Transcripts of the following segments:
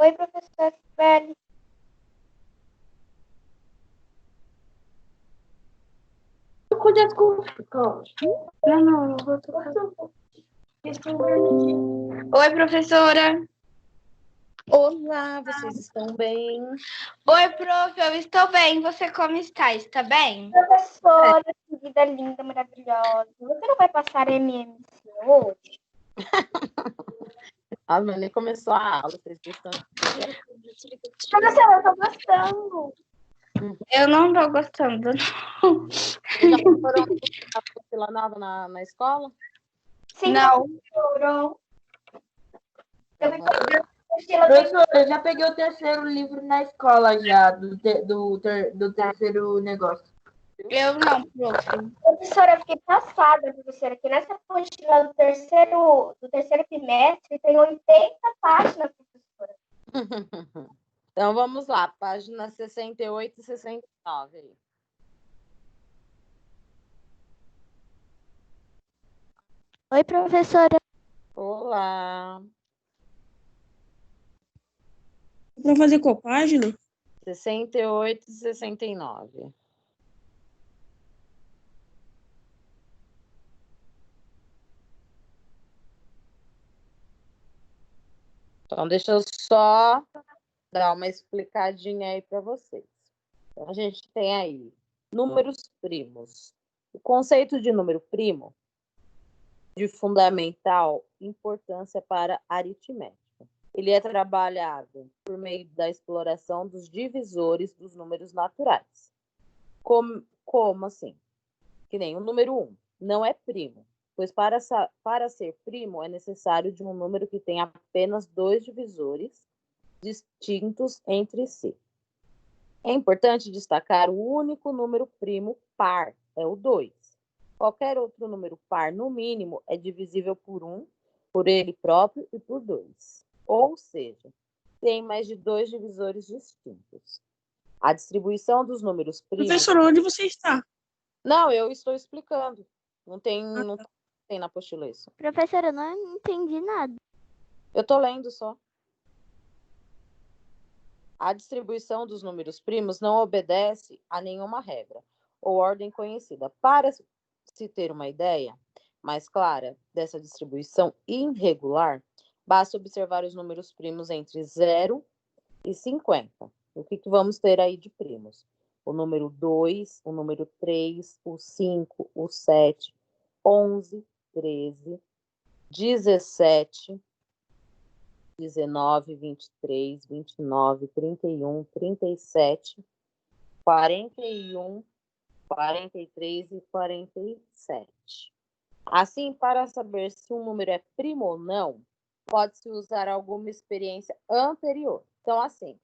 Oi, professor Sibeli. Oi, professora. Olá, vocês estão bem? Oi, prof, eu estou bem. Você como está? Está bem? Professora, que vida linda, maravilhosa. Você não vai passar MMC hoje? A Mani começou a aula, vocês estão... Professora, eu estou gostando. Eu não estou gostando, não. Vocês já foram a apostila nova na escola? Sim, não. Foram. Professor, eu já peguei o terceiro livro na escola já, do terceiro negócio. Eu não, prof. Professora, eu fiquei passada, professora, que nessa apostila do terceiro trimestre tem 80 páginas, professora. Então, vamos lá, página 68 e 69. Aí. Oi, professora. Olá. Para fazer qual página? 68 e 69. Então, deixa eu só dar uma explicadinha aí para vocês. Então, a gente tem aí números primos. O conceito de número primo de fundamental importância para a aritmética. Ele é trabalhado por meio da exploração dos divisores dos números naturais. Como assim? Que nem o número 1 não é primo, pois para ser primo é necessário de um número que tenha apenas dois divisores distintos entre si. É importante destacar o único número primo par, é o 2. Qualquer outro número par, no mínimo, é divisível por 1, por ele próprio e por 2. Ou seja, tem mais de dois divisores distintos. A distribuição dos números primos... Professor, onde você está? Não, eu estou explicando. Não tem na apostila isso. Professora, eu não entendi nada. Eu estou lendo só. A distribuição dos números primos não obedece a nenhuma regra ou ordem conhecida. Para se ter uma ideia mais clara dessa distribuição irregular, basta observar os números primos entre 0 e 50. O que vamos ter aí de primos? O número 2, o número 3, o 5, o 7, 11, 13, 17, 19, 23, 29, 31, 37, 41, 43 e 47. Assim, para saber se um número é primo ou não, pode-se usar alguma experiência anterior. Então, assim,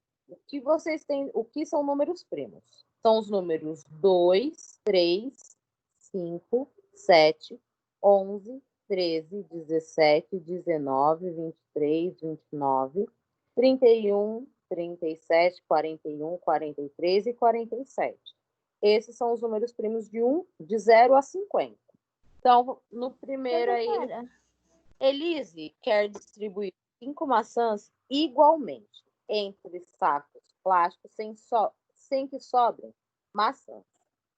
o que são números primos? São os números 2, 3, 5, 7, 11, 13, 17, 19, 23, 29, 31, 37, 41, 43 e 47. Esses são os números primos de 0 a 50. Então, no primeiro aí, Elise quer distribuir 5 maçãs igualmente entre sacos plásticos sem que sobrem maçãs.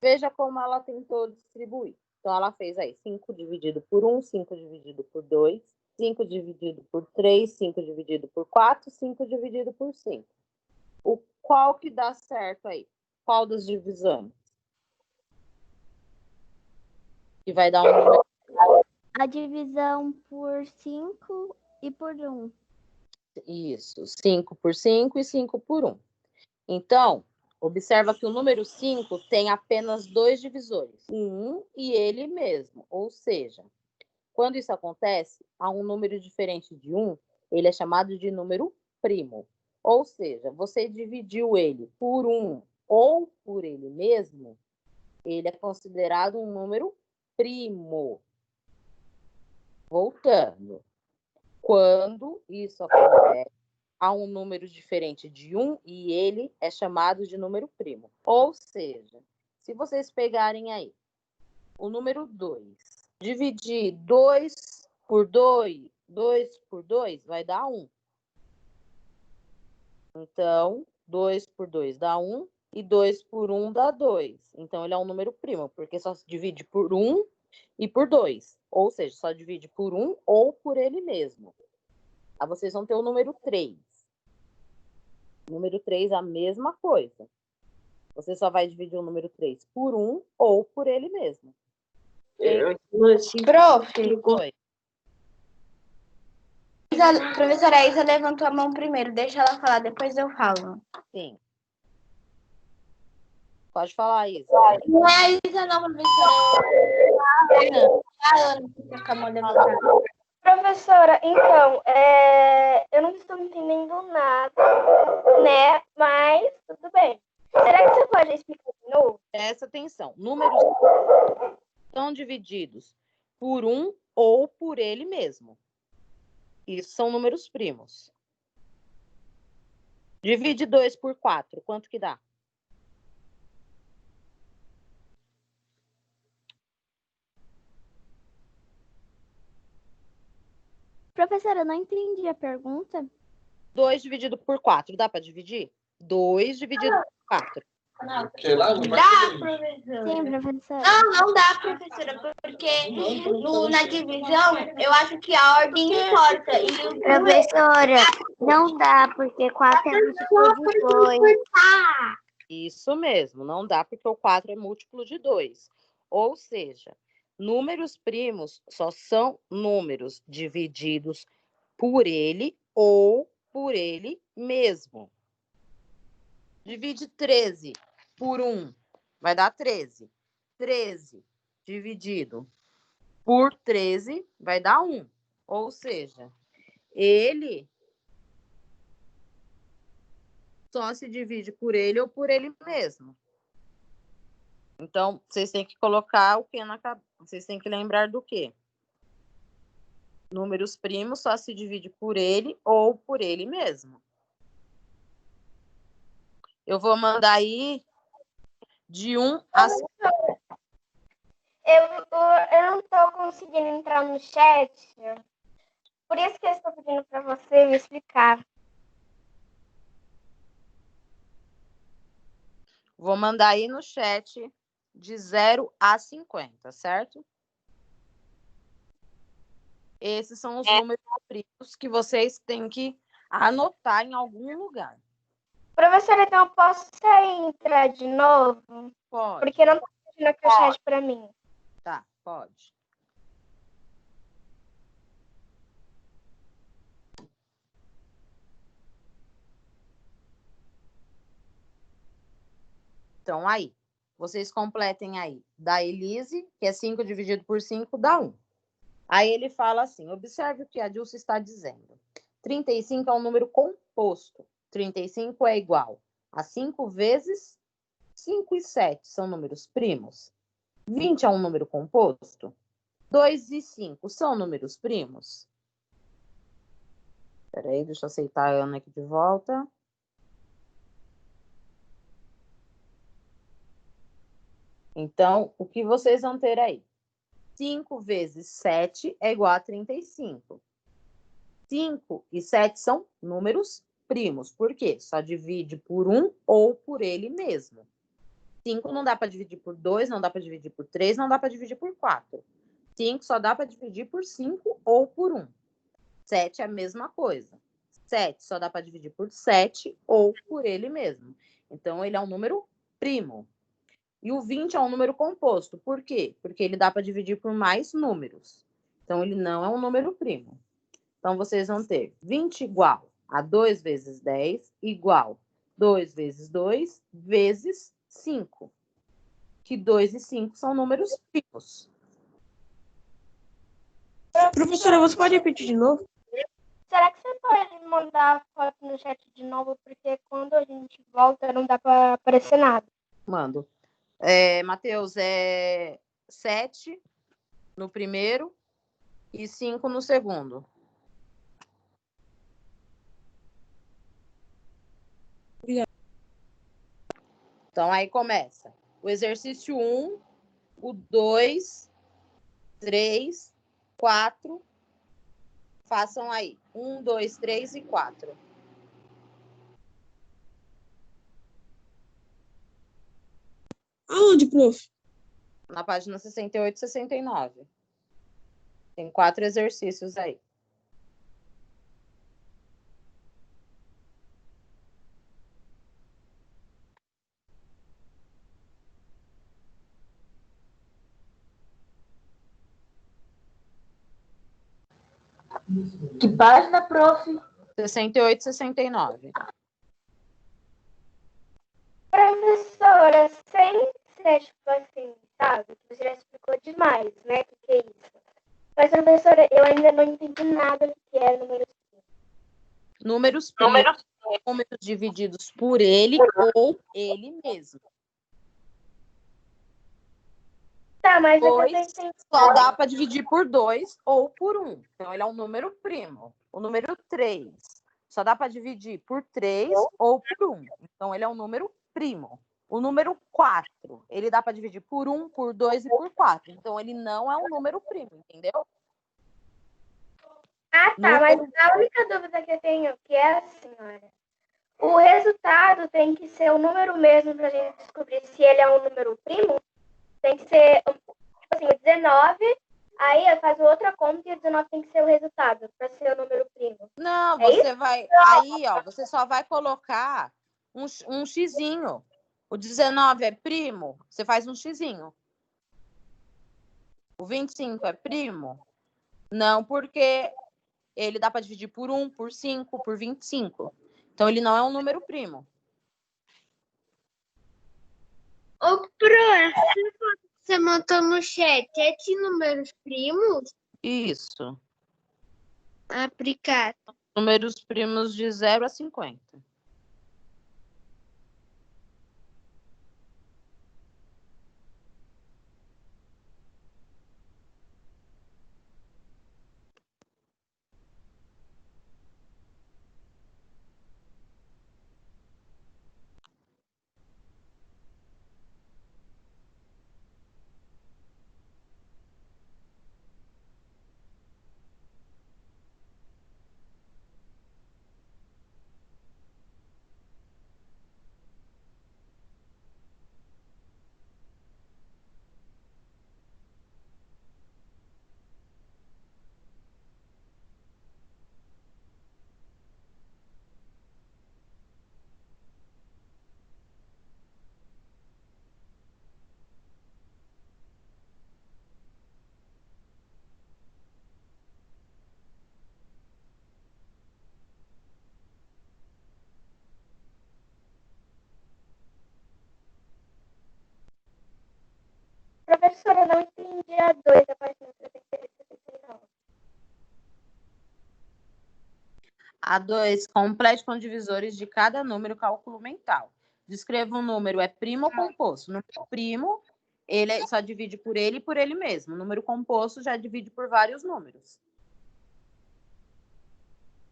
Veja como ela tentou distribuir. Então, ela fez aí 5 dividido por 1, 5 dividido por 2, 5 dividido por 3, 5 dividido por 4, 5 dividido por 5. Qual que dá certo aí? Qual das divisões? Que vai dar um número... A divisão por 5 e por 1. Isso, 5 por 5 e 5 por 1. Então, observa que o número 5 tem apenas dois divisores, 1 e ele mesmo. Ou seja, quando isso acontece, há um número diferente de 1, ele é chamado de número primo. Ou seja, você dividiu ele por 1 ou por ele mesmo, ele é considerado um número primo. Voltando. Quando isso acontece, há um número diferente de 1 e ele é chamado de número primo. Ou seja, se vocês pegarem aí o número 2, dividir 2 por 2 vai dar 1. Então, 2 por 2 dá 1 e 2 por 1 dá 2. Então, ele é um número primo, porque só se divide por 1 e por 2. Ou seja, só divide por 1 ou por ele mesmo. Aí vocês vão ter o número 3. O número 3 é a mesma coisa. Você só vai dividir o número 3 por 1 ou por ele mesmo. Prof, Oi. a professora Isa levantou a mão primeiro. Deixa ela falar, depois eu falo. Sim. Pode falar, Isa. Não é a Isa, não, professora. A Ana fica com a mão levantada. Professora, então, eu não estou entendendo nada, né? Mas tudo bem. Será que você pode explicar de novo? Presta atenção. Números são divididos por 1 ou por ele mesmo. Isso são números primos. Divide 2 por 4. Quanto que dá? Professora, eu não entendi a pergunta. 2 dividido por 4. Dá para dividir? 2 dividido por 4. Dá, professora. Sim, professora. Não dá, professora, porque na divisão eu acho que a ordem importa. Professora, não dá, porque 4 é múltiplo de 2. Isso mesmo, não dá porque o 4 é múltiplo de 2. Ou seja, números primos só são números divididos por ele ou por ele mesmo. Divide 13 por 1, vai dar 13. 13 dividido por 13 vai dar 1. Ou seja, ele só se divide por ele ou por ele mesmo. Então, vocês têm que colocar o que na cabeça? Vocês têm que lembrar do quê? Números primos só se divide por ele ou por ele mesmo. Eu vou mandar aí de 1 a 5. Eu não estou conseguindo entrar no chat. Por isso que eu estou pedindo para você me explicar. Vou mandar aí no chat de 0 a 50, certo? Esses são os números primos que vocês têm que anotar em algum lugar. Professora, então eu posso sair e entrar de novo? Pode. Porque não está pedindo aqui o chat para mim. Tá, pode. Então, aí, vocês completem aí da Elise, que é 5 dividido por 5 dá 1. Aí ele fala assim, observe o que a Dilce está dizendo. 35 é um número composto. 35 é igual a 5 vezes 5 e 7 são números primos. 20 é um número composto. 2 e 5 são números primos. Espera aí, deixa eu aceitar a Ana aqui de volta. Então, o que vocês vão ter aí? 5 vezes 7 é igual a 35. 5 e 7 são números primos. Por quê? Só divide por 1 ou por ele mesmo. 5 não dá para dividir por 2, não dá para dividir por 3, não dá para dividir por 4. 5 só dá para dividir por 5 ou por 1. 7 é a mesma coisa. 7 só dá para dividir por 7 ou por ele mesmo. Então, ele é um número primo. E o 20 é um número composto. Por quê? Porque ele dá para dividir por mais números. Então, ele não é um número primo. Então, vocês vão ter 20 igual a 2 vezes 10 igual 2 vezes 2 vezes 5. Que 2 e 5 são números primos. Professora, você pode repetir de novo? Será que você pode mandar a foto no chat de novo? Porque quando a gente volta não dá para aparecer nada. Mando. Matheus, é 7 no primeiro e 5 no segundo. Obrigada. Então, aí começa. O exercício 1, o 2, 3, 4. Façam aí. 1, 2, 3 e 4. Aonde, prof? Na página 68 e 69. Tem 4 exercícios aí. Que página, prof? 68 e 69. Professora, sem ser tipo assim, sabe? Você já explicou demais, né? O que é isso? Mas, professora, eu ainda não entendi nada do que é número. Números primos, números divididos por ele ou ele mesmo. Tá, mas é que eu tô 2 entendendo. só dá para dividir por 2 ou por 1. Então, ele é um número primo. O número 3 só dá para dividir por 3 ou por 1. Então, ele é um número primo. O número 4, ele dá para dividir por 1, por 2 e por 4. Então, ele não é um número primo, entendeu? Ah, tá, mas a única dúvida que eu tenho que é a senhora. O resultado tem que ser o número mesmo pra gente descobrir se ele é um número primo? Tem que ser, tipo assim, o 19, aí faz outra conta e o 19 tem que ser o resultado pra ser o número primo. Não, É você vai... Aí, ó, você só vai colocar um xizinho. O 19 é primo, você faz um xizinho. O 25 é primo? Não, porque ele dá para dividir por 1, por 5, por 25. Então, ele não é um número primo. Ô, Pro, você montou no chat 7 números primos Isso. aplicados. Números primos de 0 a 50. Professora, eu não entendi a 2 da página 69. A2, complete com divisores de cada número cálculo mental. Descreva um número, é primo ou composto? Número primo, ele só divide por ele e por ele mesmo. Número composto já divide por vários números.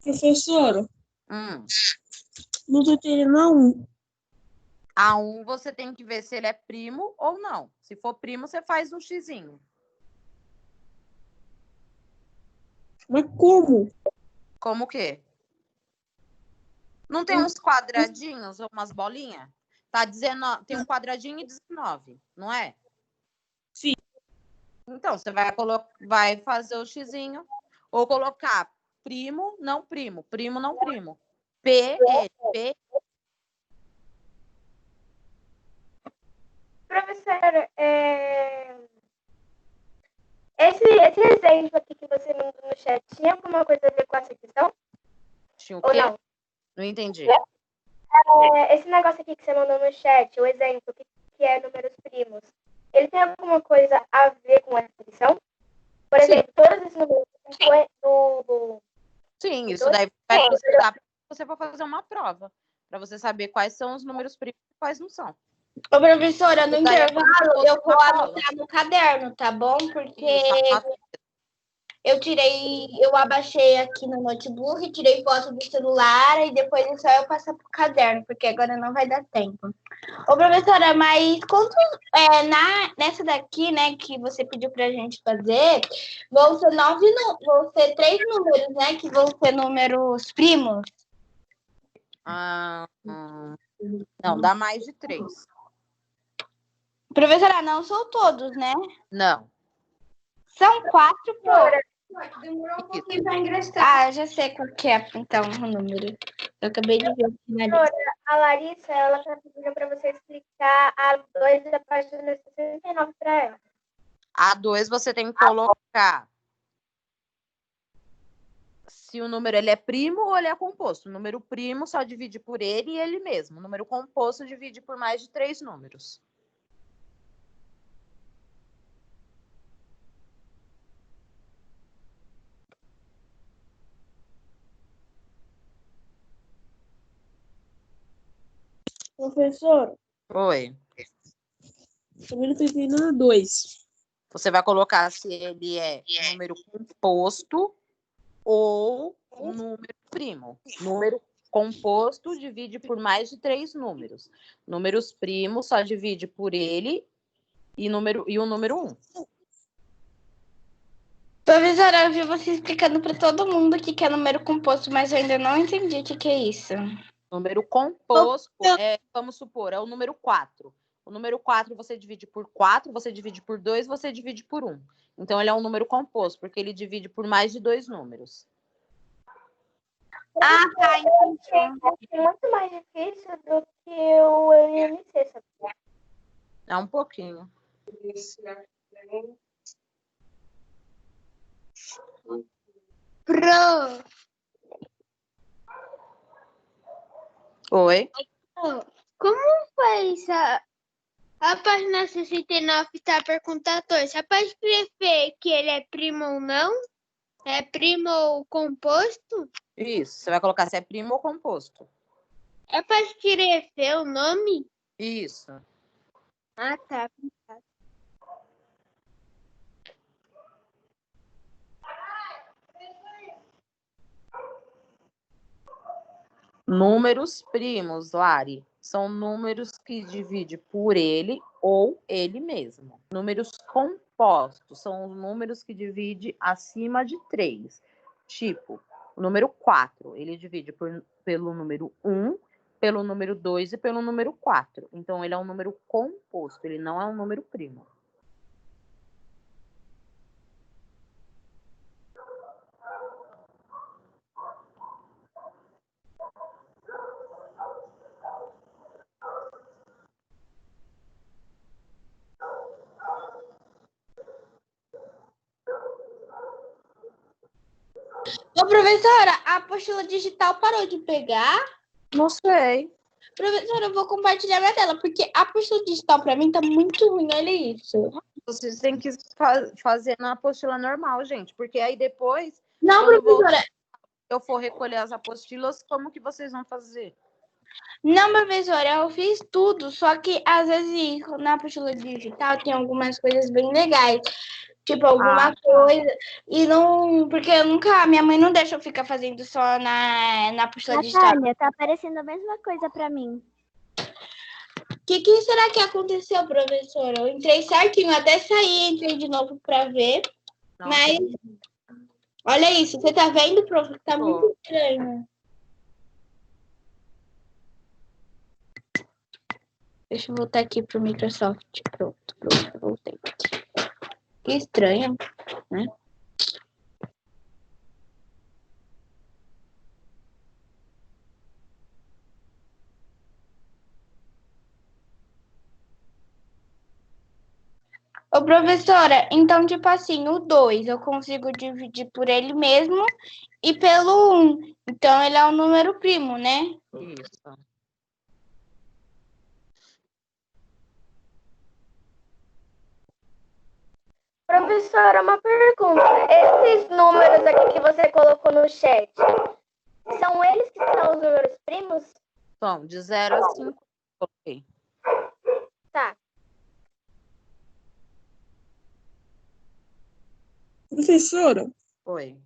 Professora, Hum. não tô entendendo não. A1 você tem que ver se ele é primo ou não. Se for primo, você faz um xizinho. Mas como? Como o quê? Não tem uns quadradinhos ou umas bolinhas? Tá 19, tem um quadradinho e 19, não é? Sim. Então, você vai fazer o xizinho ou colocar primo, não primo, primo, não primo. P, L, P. Professora, esse exemplo aqui que você mandou no chat tinha alguma coisa a ver com essa questão? Tinha o Ou quê? não? Não entendi. Esse negócio aqui que você mandou no chat, o exemplo que é números primos, ele tem alguma coisa a ver com essa questão? Por exemplo, todos esses números do Sim, isso daí vai precisar para você for fazer uma prova, para você saber quais são os números primos e quais não são. Ô, professora, no Isso daí é intervalo como se fosse eu vou uma prova. anotar no caderno, tá bom? Porque Isso, eu abaixei aqui no notebook, tirei foto do celular e depois é só eu passar pro caderno, porque agora não vai dar tempo. Ô, professora, mas nessa daqui, né, que você pediu pra gente fazer, vão ser 3 números, né, que vão ser números primos. não, dá mais de 3. Professora, não são todos, né? Não. São 4, pro. Demorou um pouquinho pra ingressar. Ah, já sei qual que é, então, o número. Eu acabei de ver aqui na lista. Professora, a Larissa, ela tá pedindo para você explicar a 2 da página 69 para ela. A 2 você tem que colocar se o número ele é primo ou ele é composto. O número primo só divide por ele e ele mesmo. O número composto divide por mais de 3 números. Professor, Oi. também não tô entendendo a 2. Você vai colocar se ele é número composto ou número primo. Número composto divide por mais de 3 números. Números primos só divide por ele e o número 1. Professora, eu vi você explicando para todo mundo o que é número composto, mas eu ainda não entendi o que é isso. Número composto vamos supor, é o número 4. O número 4 você divide por 4, você divide por 2, você divide por 1. Então, ele é um número composto, porque ele divide por mais de 2 números. Ah, tá, entendi. É muito mais difícil do que o IMC, sabe? É um pouquinho. Pro. Oi? Como faz a página 69 tá perguntando, você pode escrever que ele é primo ou não? É primo ou composto? Isso. Você vai colocar se é primo ou composto. É para escrever o nome? Isso. Ah, tá. Números primos, Lari, são números que divide por ele ou ele mesmo. Números compostos são os números que divide acima de 3. Tipo, o número 4, ele divide pelo número 1, pelo número 2 e pelo número 4. Então, ele é um número composto, ele não é um número primo. Ô, professora, a apostila digital parou de pegar? Não sei. Professora, eu vou compartilhar minha tela, porque a apostila digital pra mim tá muito ruim, olha isso. Vocês têm que fazer na apostila normal, gente, porque aí depois, Não, quando professora. eu for recolher as apostilas, como que vocês vão fazer? Não, professora, eu fiz tudo, só que às vezes na apostila digital tem algumas coisas bem legais. Tipo, alguma coisa. E não. Porque eu nunca. Minha mãe não deixa eu ficar fazendo só na apostila digital. Natália, tá aparecendo a mesma coisa pra mim. O que será que aconteceu, professora? Eu entrei certinho, até saí, entrei de novo pra ver. Não, Mas. Olha isso, você tá vendo, prof? Tá muito estranho. Deixa eu voltar aqui pro Microsoft. Pronto, voltei. Que estranho, né? Ô, professora, então, tipo assim, o 2 eu consigo dividir por ele mesmo e pelo 1. Então, ele é um número primo, né? Isso. Professora, uma pergunta. Esses números aqui que você colocou no chat, são eles que são os números primos? São de 0 a 5. Coloquei. Tá. Professora, Oi.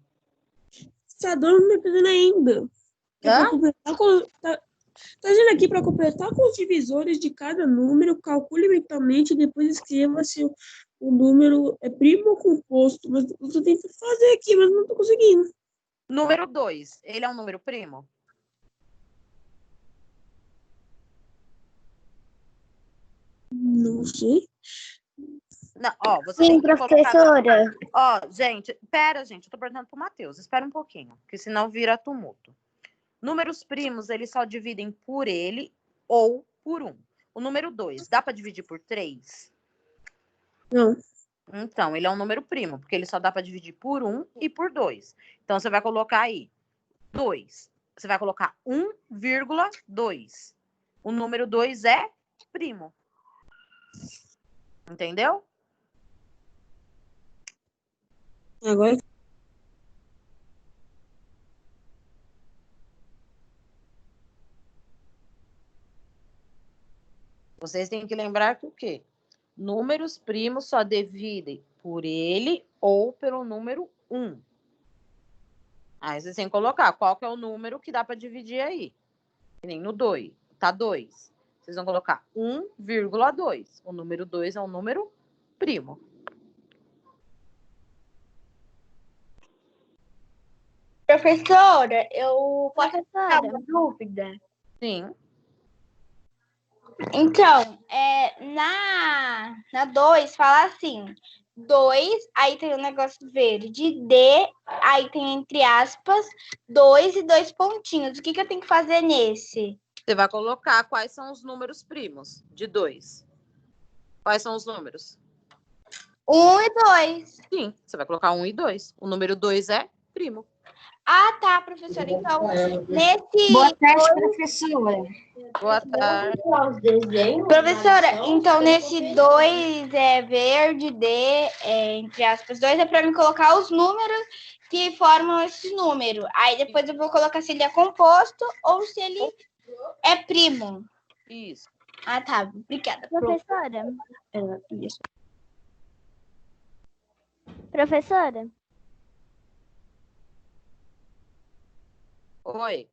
você tá dando me entendendo ainda. Hã? Tá dizendo aqui para completar com os divisores de cada número, calcule mentalmente e depois escreva se o número é primo ou composto. Mas eu tô tentando fazer aqui, mas não tô conseguindo. Número 2, ele é um número primo? Não sei. Não, ó, você Sim, tem que colocar... professora. Ó, gente, pera, gente, eu tô perguntando pro Matheus. Espera um pouquinho, porque senão vira tumulto. Números primos, eles só dividem por ele ou por 1. O número 2, dá para dividir por 3? Não. Então, ele é um número primo, porque ele só dá para dividir por 1 e por 2. Então, você vai colocar aí 2. Você vai colocar 1,2. O número 2 é primo. Entendeu? Agora Vocês têm que lembrar que o quê? Números primos só dividem por ele ou pelo número 1. Aí vocês têm que colocar qual que é o número que dá para dividir aí. Que nem no 2. Tá 2. Vocês vão colocar 1,2. O número 2 é um número primo. Professora, eu posso ter Professora, uma dúvida? Sim. Então, na 2 fala assim, 2, aí tem o negócio verde, D, aí tem entre aspas, 2 e 2 pontinhos. O que eu tenho que fazer nesse? Você vai colocar quais são os números primos de 2. Quais são os números? 1 e 2. Sim, você vai colocar 1 e 2. O número 2 é primo. Ah, tá, professora. Então, nesse... Boa tarde, professora. Boa tarde. Professora, então nesse 2 é verde, D, entre aspas, 2 é para me colocar os números que formam esse número. Aí depois eu vou colocar se ele é composto ou se ele é primo. Isso. Ah, tá. Obrigada. professora, Isso. professora, Oi.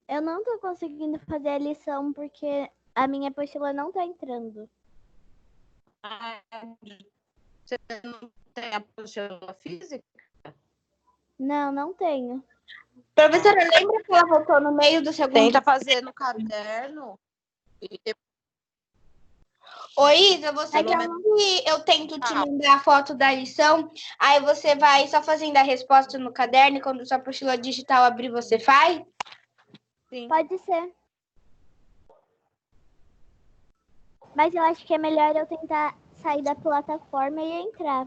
eu não tô conseguindo fazer a lição porque a minha apostila não tá entrando. Você não tem apostila física? Não, não tenho. Professora, lembra que ela voltou no meio do segundo? Tenta fazer no caderno. E Ô, Isa, você quer que eu tento te mandar a foto da lição, aí você vai só fazendo a resposta no caderno e quando sua apostila digital abrir, você faz? Sim. Pode ser. Mas eu acho que é melhor eu tentar sair da plataforma e entrar.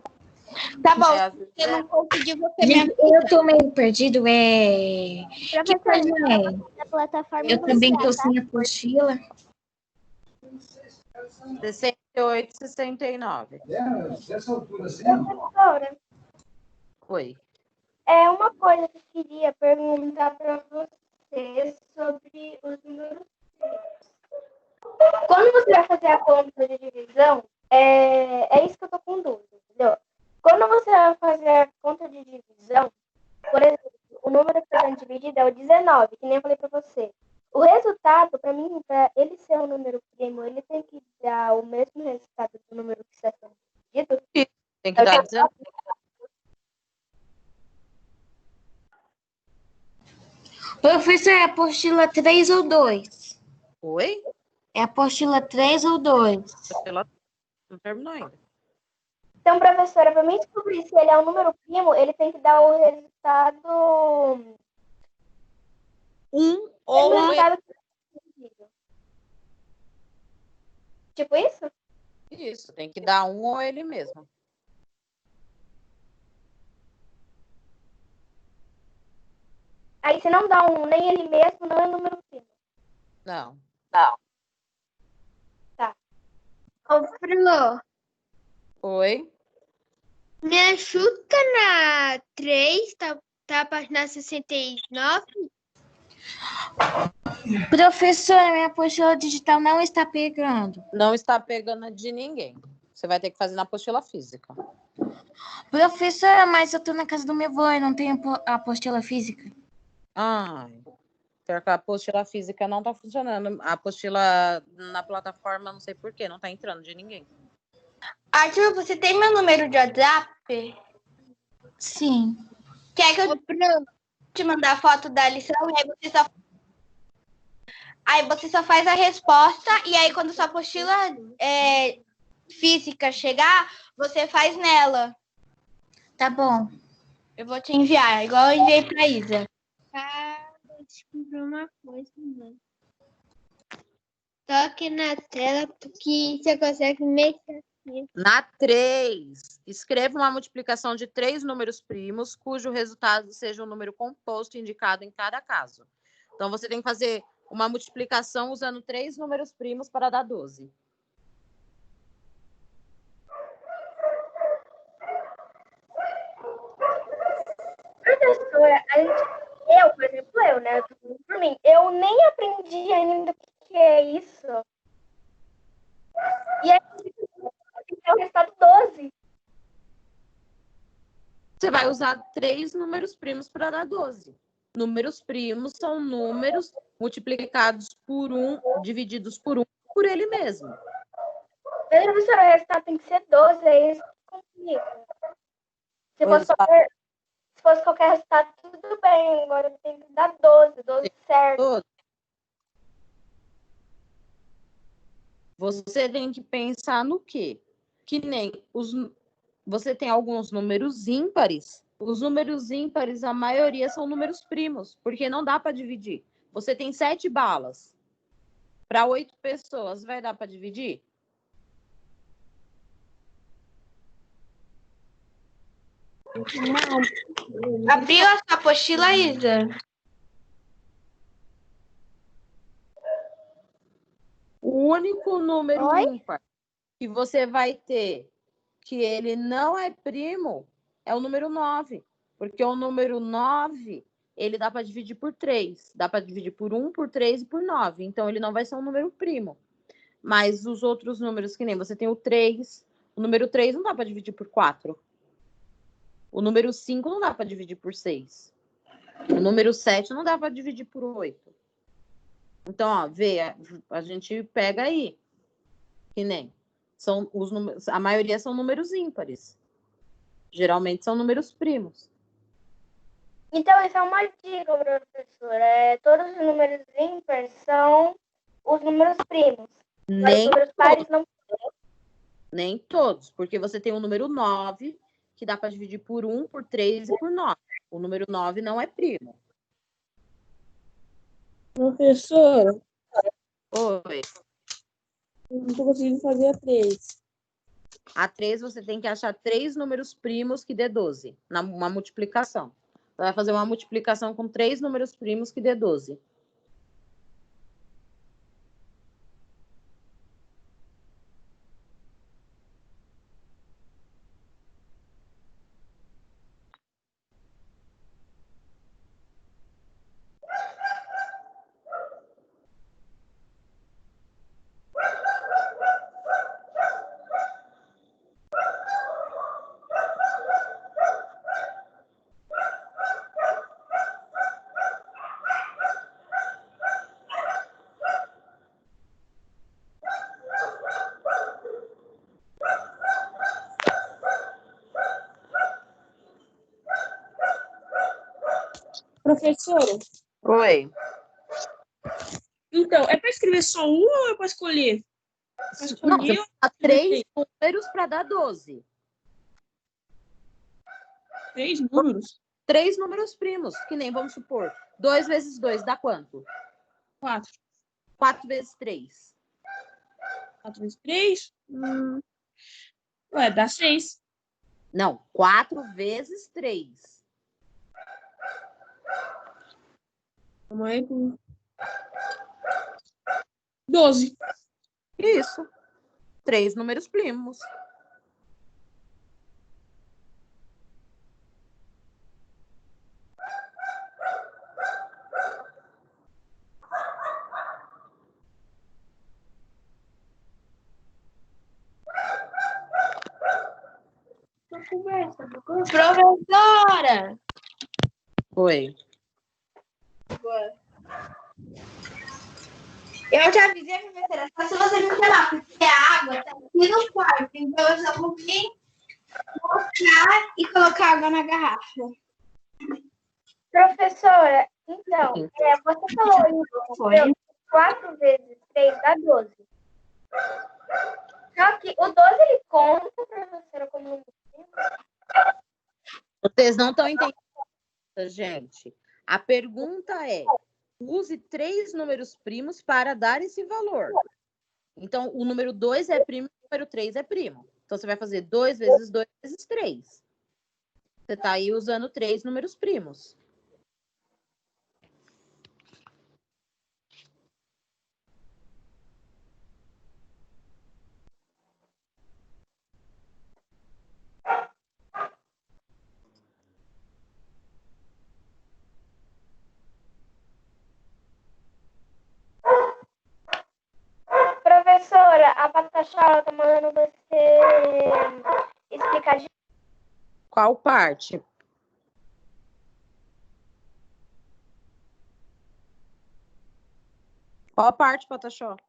Tá bom, É, se você não conseguir, você me Gente, eu tô meio perdido. Que Professora, página é? da plataforma Eu também tô inicial, sem apostila. 68, 69. Professora, Oi. é uma coisa que eu queria perguntar para você sobre os números primos. Quando você vai fazer a conta de divisão, é isso que eu tô com dúvida, entendeu? Quando você vai fazer a conta de divisão, por exemplo, o número que está sendo dividido é o 19, que nem eu falei para você. O resultado, para mim, para ele ser um número primo, ele tem que dar o mesmo resultado do número que está sendo dividido. Tem que dar 19. Professor, é apostila 3 ou 2? Oi? É apostila 3 ou 2? Ela não terminou ainda. Então, professora, para mim descobrir se ele é um número primo, ele tem que dar o resultado... Ou o resultado que está dividido. Tipo isso? isso, tem que dar ou ele mesmo. Aí, se não dá nem ele mesmo, não é número primo. Não. Ô, Fru, Oi? me ajuda na 3, tá a página 69? Professora, minha apostila digital não está pegando. Não está pegando de ninguém. Você vai ter que fazer na apostila física. Professora, mas eu tô na casa do meu avô e não tenho apostila física. Ai, pior que a apostila física não tá funcionando. A apostila na plataforma, não sei porquê, não tá entrando de ninguém. Arthur, você tem meu número de WhatsApp? Sim. Quer que eu te mandar a foto da lição e aí você só... Aí você só faz a resposta e aí quando sua apostila física chegar, você faz nela. Tá bom. Eu vou te enviar, igual eu enviei pra Isa. Ah, vou descobrir uma coisa, mano. Tô aqui na tela porque você consegue mexer. Na 3, escreva uma multiplicação de 3 números primos, cujo resultado seja um número composto indicado em cada caso. Então, você tem que fazer uma multiplicação usando 3 números primos para dar 12. Professora, por exemplo, né? Eu tô falando por mim. Eu nem aprendi ainda o que é isso. E aí, tem que ter o resultado 12. Você vai usar 3 números primos para dar 12. Números primos são números multiplicados por 1, divididos por 1, por ele mesmo. Mas, professora, o resultado tem que ser 12, aí isso complica. Se fosse qualquer resultado, tudo bem. Agora tem que dar 12 certo. Você tem que pensar no quê? Que nem você tem alguns números ímpares. Os números ímpares, a maioria são números primos, porque não dá para dividir. Você tem 7 balas. Para 8 pessoas, vai dar para dividir? Não. Abriu a sua apostila, Isa? O único número ímpar que você vai ter que ele não é primo é o número 9. Porque o número 9, ele dá para dividir por 3. Dá para dividir por 1, por 3 e por 9. Então, ele não vai ser um número primo. Mas os outros números, que nem você tem o 3. O número 3 não dá para dividir por 4. O número 5 não dá para dividir por 6. O número 7 não dá para dividir por 8. Então, ó, vê, a gente pega aí. Que nem. São os números, a maioria são números ímpares. Geralmente são números primos. Então, essa é uma dica, professora. Todos os números ímpares são os números primos. Nem os números pares não. Nem todos, porque você tem o número 9, que dá para dividir por 1, por 3 e por 9. O número 9 não é primo. Professora, Oi. eu não tô conseguindo fazer a 3. A 3 você tem que achar 3 números primos que dê 12, uma multiplicação. Você vai fazer uma multiplicação com 3 números primos que dê 12. Professora, Oi. então, é para escrever só um ou é para escolher? Não, você vai usar 3 números para dar 12. 3 números? 3 números primos, que nem, vamos supor, 2 vezes 2 dá quanto? 4. 4 vezes 3. 4 vezes 3? Ué, dá 6. Não, 4 vezes 3. Vamos aí. 12. Isso. 3 números primos. Professora! Oi. Eu já avisei a professora, só se você me chamar, porque a água tá aqui no quarto, então eu só vou vir mostrar e colocar água na garrafa. Professora, então, você falou 4 vezes 3 dá 12. Só que o 12 ele conta, professora, como número primo? Vocês não estão entendendo, gente. A pergunta é: use 3 números primos para dar esse valor. Então, o número 2 é primo, o número 3 é primo. Então, você vai fazer 2 vezes 2 vezes 3. Você está aí usando 3 números primos. Professora, a Patachá tá mandando você explicar de Qual parte? Qual parte, Photoshop?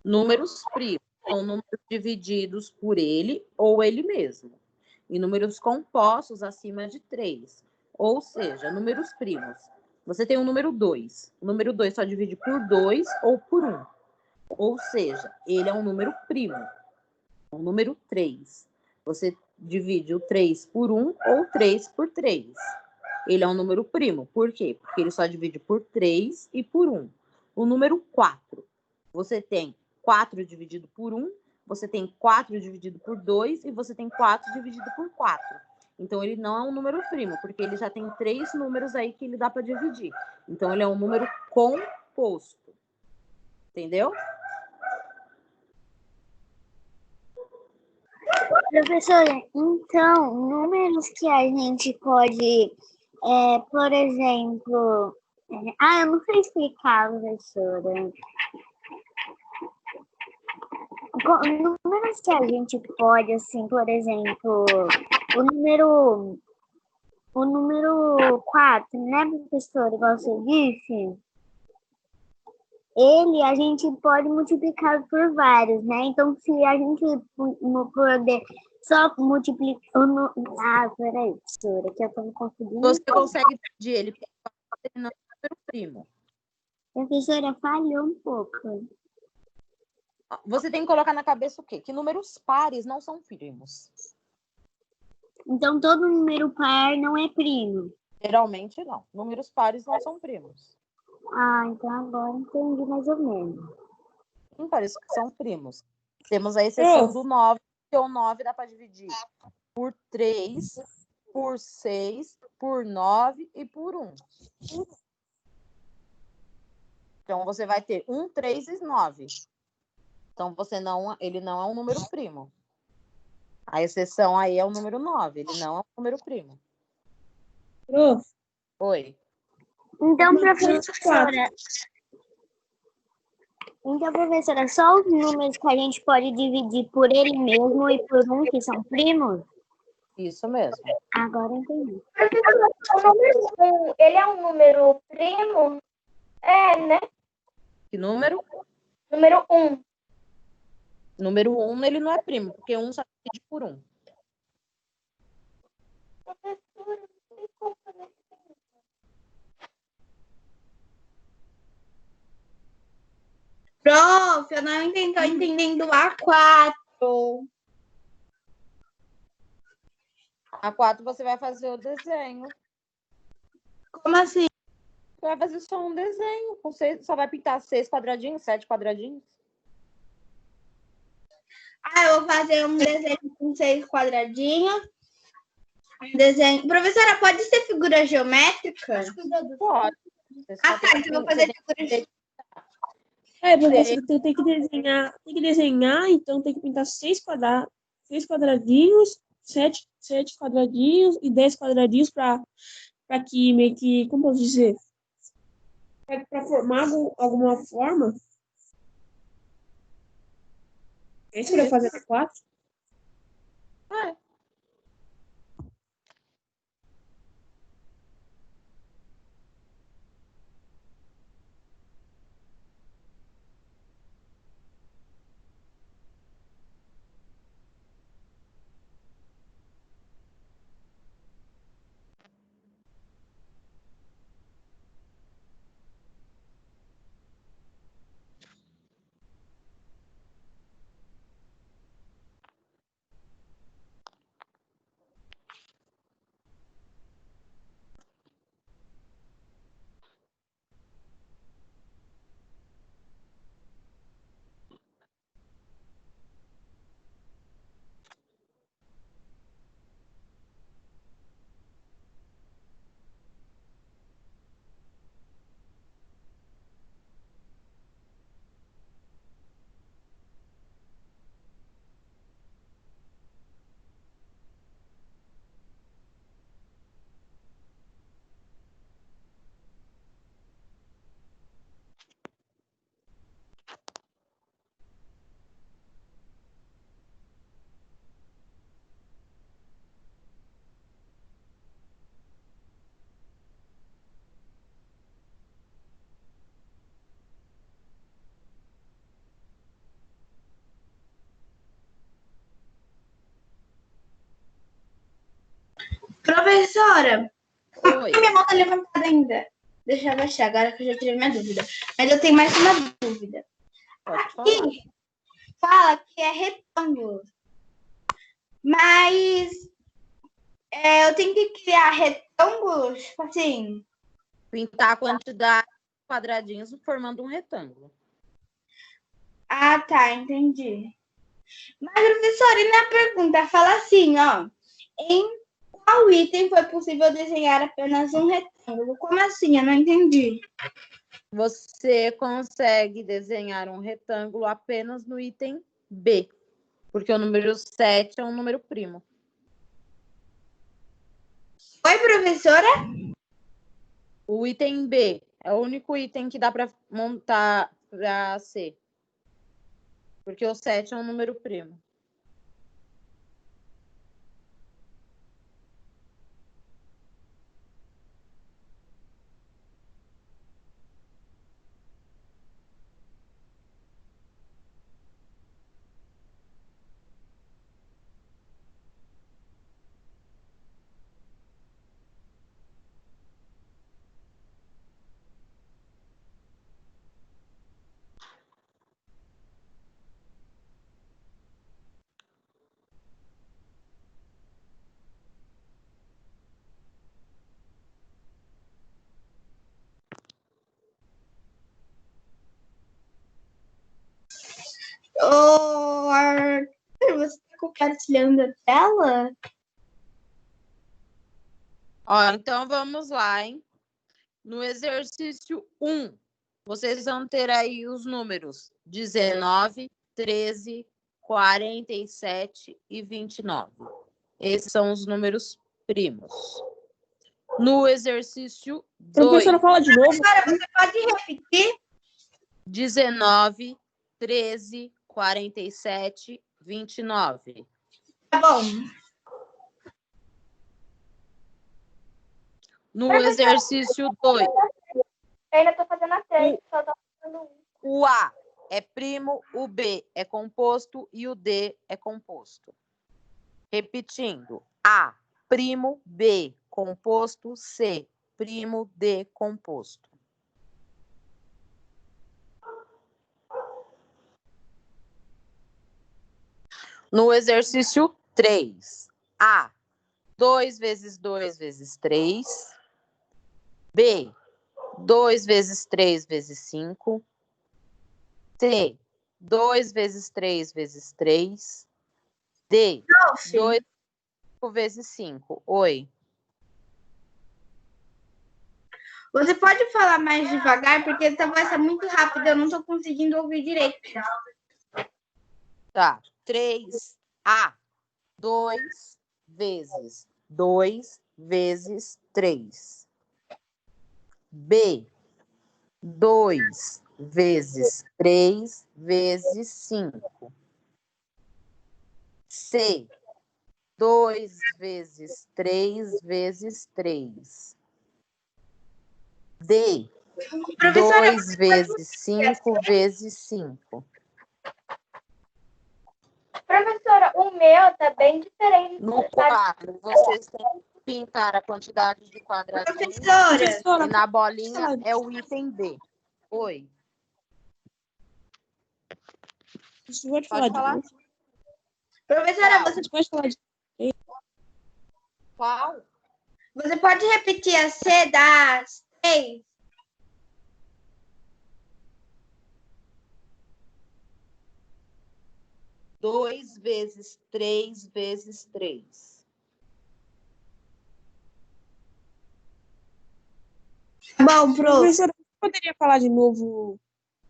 Números primos são números divididos por ele ou ele mesmo. E números compostos acima de 3. Ou seja, números primos. Você tem o número 2. O número 2 só divide por 2 ou por 1. Ou seja, ele é um número primo. O número 3. Você divide o 3 por 1 ou 3 por 3. Ele é um número primo. Por quê? Porque ele só divide por 3 e por 1. O número 4. Você tem 4 dividido por 1, você tem 4 dividido por 2 e você tem 4 dividido por 4. Então, ele não é um número primo, porque ele já tem 3 números aí que ele dá para dividir. Então, ele é um número composto. Entendeu? Professora, então, números que a gente pode, por exemplo... eu não sei explicar, professora. Números que a gente pode, assim, por exemplo, o número 4, né, professora, igual você disse? Ele, a gente pode multiplicar por vários, né? Então, se a gente poder só multiplicar... peraí, professora, que eu tô me confundindo. Você consegue dividir ele, porque ele não é um número primo. Professora, falhou um pouco. Você tem que colocar na cabeça o quê? Que números pares não são primos. Então, todo número par não é primo. Geralmente, não. Números pares não são primos. Então agora entendi mais ou menos. Não parece que são primos. Temos a exceção do 9, porque o 9 dá para dividir por 3, por 6, por 9 e por 1. Então, você vai ter 1, 3 e 9. Então, ele não é um número primo. A exceção aí é o número 9. Ele não é um número primo. Prof, Oi. Então, professora, só os números que a gente pode dividir por ele mesmo e por um que são primos? Isso mesmo. Agora entendi. O número 1, ele é um número primo? Né? Que número? Número 1. Número 1, ele não é primo, porque 1 só divide por 1. Professora, não tem como fazer isso. Prof, eu não estou entendendo A4. A4 você vai fazer o desenho. Como assim? Você vai fazer só um desenho. Você só vai pintar 6 quadradinhos, 7 quadradinhos. Eu vou fazer um desenho com 6 quadradinhos. Desenho. Professora, pode ser figura geométrica? Pode. Você só Ah, tá. tem Então eu vou que- fazer figura geométrica. Professora, tem que desenhar, então tem que pintar 6 quadradinhos, 7 quadradinhos e 10 quadradinhos para que meio que, como posso dizer, para formar alguma forma. É isso que eu vou fazer até 4. É. Professora, Oi. minha mão tá levantada ainda. Deixa eu abaixar, agora que eu já tirei minha dúvida. Mas eu tenho mais uma dúvida. Pode falar. Aqui fala que é retângulo. Mas eu tenho que criar retângulos, tipo assim. Pintar a quantidade de quadradinhos formando um retângulo. Ah, tá, entendi. Mas, professora, e na pergunta fala assim, ó. Em qual item foi possível desenhar apenas um retângulo? Como assim? Eu não entendi. Você consegue desenhar um retângulo apenas no item B, porque o número 7 é um número primo. Oi, professora? O item B é o único item que dá para montar para C, porque o 7 é um número primo. Ô, Arthur, você está compartilhando a tela? Ó, então vamos lá, hein? No exercício 1, vocês vão ter aí os números 19, 13, 47 e 29. Esses são os números primos. No exercício 2, Professora, fala de novo. Professora, você pode repetir? 19, 13, 47, 29. Tá bom. No exercício 2, Eu ainda tô fazendo a 3, só tô fazendo 1. o A é primo, o B é composto e o D é composto. Repetindo, A, primo, B, composto, C, primo, D, composto. No exercício 3, A, 2 vezes 2 vezes 3. B, 2 vezes 3 vezes 5. C, 2 vezes 3 vezes 3. D, 2 5 vezes 5. Oi. Você pode falar mais devagar, porque essa voz é muito rápida, eu não tô conseguindo ouvir direito. Tá. 3A. 2 vezes 2 vezes 3. B. 2 vezes 3 vezes 5. C. 2 vezes 3 vezes 3. D. Professora, 2 vezes 5 vezes 5. Professora, o meu tá bem diferente. No quadro, vocês têm que pintar a quantidade de quadradinhos. professora, E na bolinha é o item B. Oi. Você pode Pode falar falar? de novo? professora, Você pode falar de Qual? você pode repetir a C das 3? 2 vezes 3 vezes 3. Bom, prof. Professora, você poderia falar de novo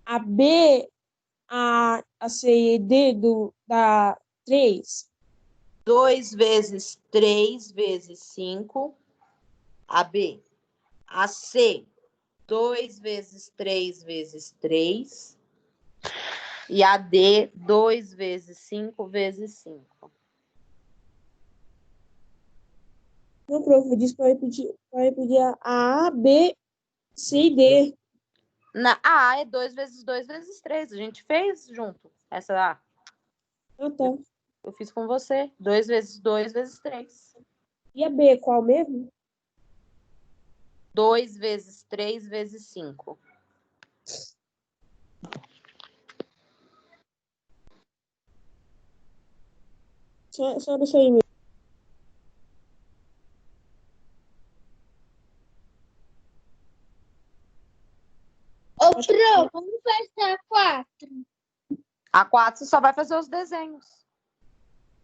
a B, a C e D da 3? 2 vezes 3 vezes 5. A B. A C. 2 vezes 3 vezes 3. E a D, 2 vezes 5 vezes 5. Não, prof, eu disse para repetir a B, C e D. A A é 2 vezes 2 vezes 3. A gente fez junto. Essa A. Ah, tá. Eu fiz com você. 2 vezes 2 vezes 3. E a B, qual mesmo? 2 vezes 3 vezes 5. Só deixa aí mesmo. Ô, Pro, vamos passar 4. A 4 você só vai fazer os desenhos.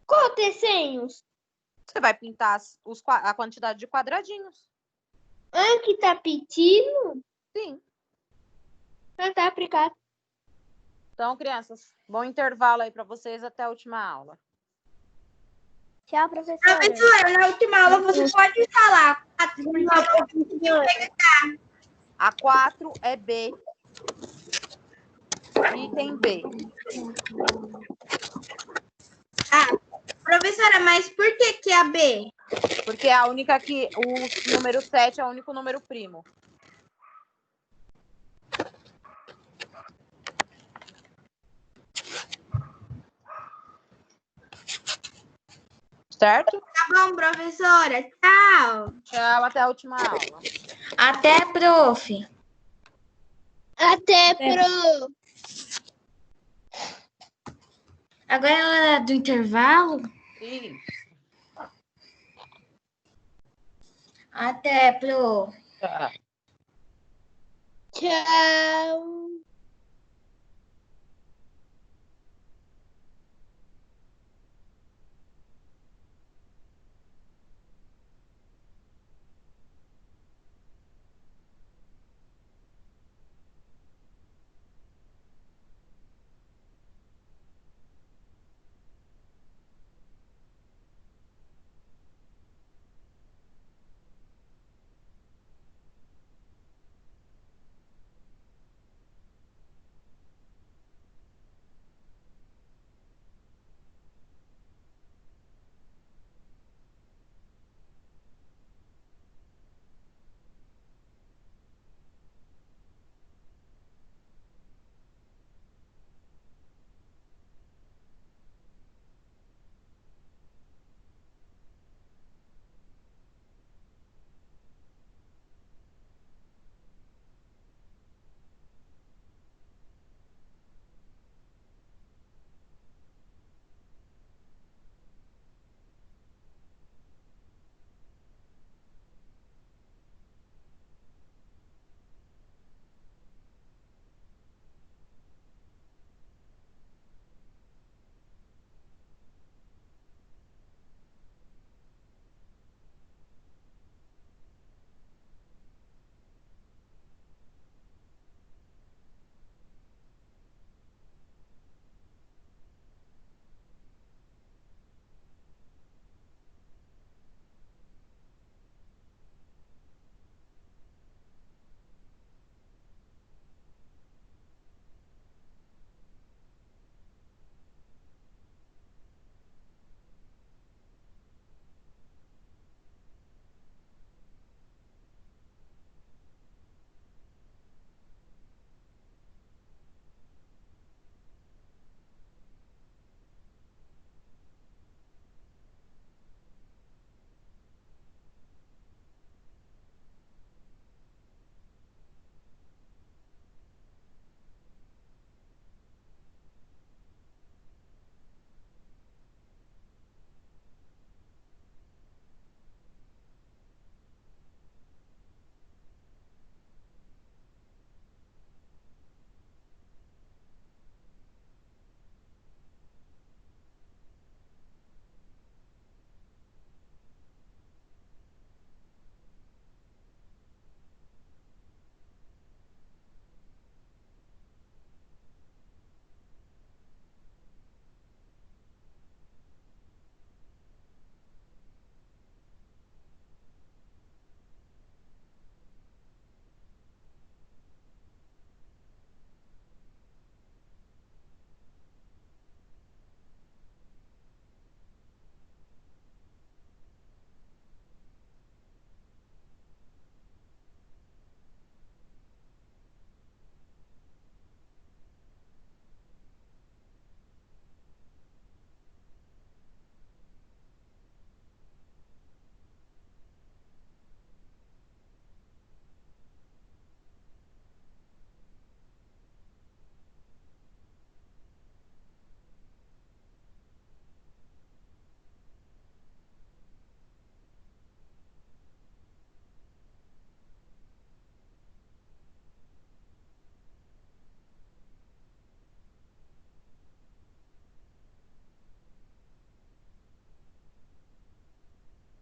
Qual desenhos? Você vai pintar a quantidade de quadradinhos. Ah, que tá pedindo? Sim. Ah, tá, obrigado. Então, crianças, bom intervalo aí para vocês até a última aula. Tchau, professora. Professora, na última aula você pode falar 4, porque eu não consegui pegar. A 4 é B. Item B. Professora, mas por que a B? Porque é a única que. O número 7 é o único número primo. Certo? Tá bom, professora. Tchau. Tchau, até a última aula. Até, prof. Até, Pro. Agora é hora do intervalo? Isso. Até, prof. Tchau. Tchau.